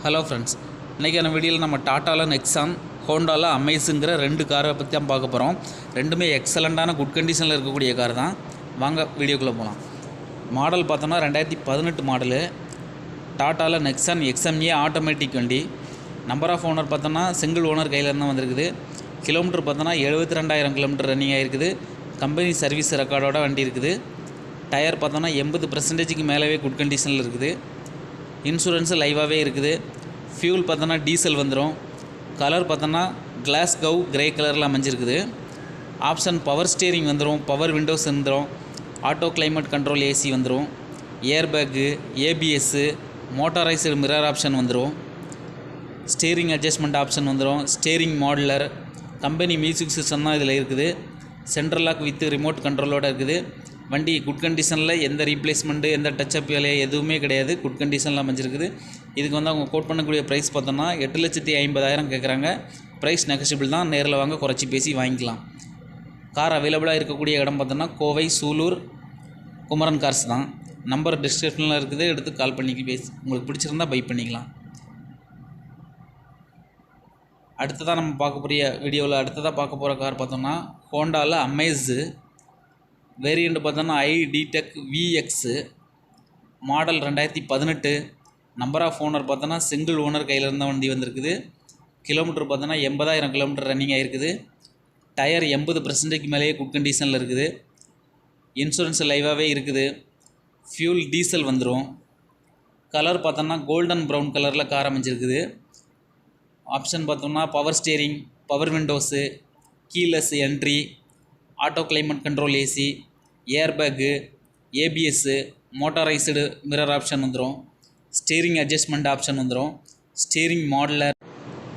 Hello friends, இன்றைக்கான வீடியோவில் நம்ம டாட்டாவில் நெக்ஸான், ஹோண்டாவில் அமேஸுங்கிற 2 காரை பற்றி தான் பார்க்க போகிறோம். ரெண்டுமே எக்ஸலண்ட்டான குட் கண்டிஷனில் இருக்கக்கூடிய கார் தான். வாங்க வீடியோக்குள்ளே போகலாம். மாடல் பார்த்தோன்னா 2018 மாடலு. டாட்டாவில் நெக்ஸான் XMA ஆட்டோமேட்டிக் வண்டி. நம்பர் ஆஃப் ஓனர் பார்த்தோன்னா சிங்கிள் ஓனர் கையில் தான் வந்திருக்குது. கிலோமீட்டர் பார்த்தோன்னா 72,000 கிலோமீட்டர் ரன்னிங் ஆகிருக்குது. கம்பெனி சர்வீஸ் ரெக்கார்டோட வண்டி இருக்குது. டயர் பார்த்தோன்னா 80% மேலவே குட் கண்டிஷனில் இருக்குது. இன்சூரன்ஸு லைவாகவே இருக்குது. ஃபியூல் பார்த்தோன்னா டீசல் வந்துடும். கலர் பார்த்தோன்னா கிளாஸ் கவ் கிரே கலரில் அமைஞ்சிருக்குது. ஆப்ஷன் பவர் ஸ்டீரிங் வந்துடும், பவர் விண்டோஸ் வந்துடும், ஆட்டோ கிளைமேட் கண்ட்ரோல் ஏசி வந்துடும், air bag, ABS, motorised mirror option வந்துடும், ஸ்டீரிங் அட்ஜஸ்ட்மெண்ட் ஆப்ஷன் வந்துடும், steering modular, company music system தான் இதில் இருக்குது. சென்ட்ரல் லாக் வித் ரிமோட் கண்ட்ரோலோடு இருக்குது. வண்டி குட் கண்டிஷனில் எந்த ரீப்ளேஸ்மெண்ட்டு எந்த டச்சப் வேலையை எதுவுமே கிடையாது. குட் கண்டிஷனில் அமைஞ்சிருக்குது. இதுக்கு வந்து அவங்க கோட் பண்ணக்கூடிய ப்ரைஸ் பார்த்தோன்னா 8,50,000 கேட்குறாங்க. ப்ரைஸ் நெகஷியபிள் தான். நேரில் வாங்க குறைச்சி பேசி வாங்கிக்கலாம். கார் அவைலபிளாக இருக்கக்கூடிய இடம் பார்த்தோன்னா கோவை, சூலூர், குமரன் கார்ஸ் தான். நம்பர் டிஸ்கிரிப்ஷனில் இருக்குது, எடுத்து கால் பண்ணி பேசி உங்களுக்கு பிடிச்சிருந்தால் பை பண்ணிக்கலாம். அடுத்ததாக நம்ம வீடியோவில் அடுத்ததாக பார்க்க போகிற கார் பார்த்தோம்னா ஹோண்டாவில் அமேஸு. வேரியண்ட் பார்த்தோன்னா iDTEC VX. Model 2018. Number of owner பார்த்தோன்னா சிங்கிள் ஓனர் கையில் இருந்த வண்டி வந்திருக்குது. கிலோமீட்டர் பார்த்தோன்னா 80,000 கிலோமீட்டர் ரன்னிங் ஆகிருக்குது. டயர் 80% மேலேயே குட் கண்டிஷனில் இருக்குது. இன்சூரன்ஸ் லைவாகவே இருக்குது. ஃபியூல் டீசல் வந்துடும். கலர் பார்த்தோன்னா கோல்டன் ப்ரௌன் கலரில் கார் அமைஞ்சிருக்குது. ஆப்ஷன் பார்த்தோம்னா power steering, power windows, keyless entry, auto climate control AC, air bag, ABS, motorised mirror option வந்துடும், ஸ்டீரிங் அட்ஜஸ்ட்மெண்ட் ஆப்ஷன் வந்துடும், steering modular,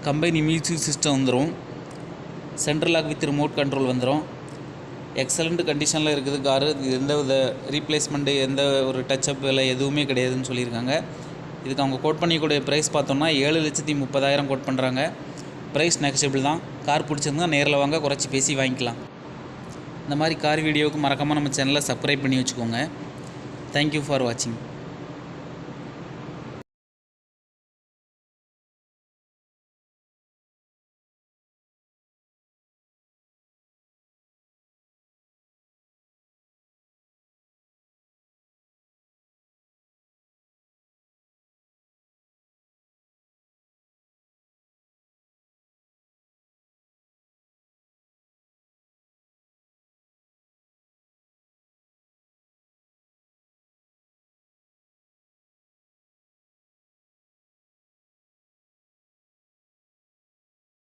company music system வந்துடும், central lock with remote control வந்துடும். Excellent கண்டிஷனில் இருக்குது car. எந்த வித replacement எந்த ஒரு டச்சப் வேலை எதுவுமே கிடையாதுன்னு சொல்லியிருக்காங்க. இதுக்கு அவங்க கோட் பண்ணிக்கூடிய ப்ரைஸ் பார்த்தோம்னா 7,30,000 கோட் பண்ணுறாங்க. ப்ரைஸ் நெகஷியபிள் தான். கார் பிடிச்சிருந்தா நேரில் வாங்க குறைச்சி பேசி வாங்கிக்கலாம். இந்த மாதிரி கார் வீடியோவுக்கு மறக்காமல் நம்ம சேனலை சப்ஸ்கிரைப் பண்ணி வச்சுக்கோங்க. தேங்க்யூ ஃபார் வாட்சிங்.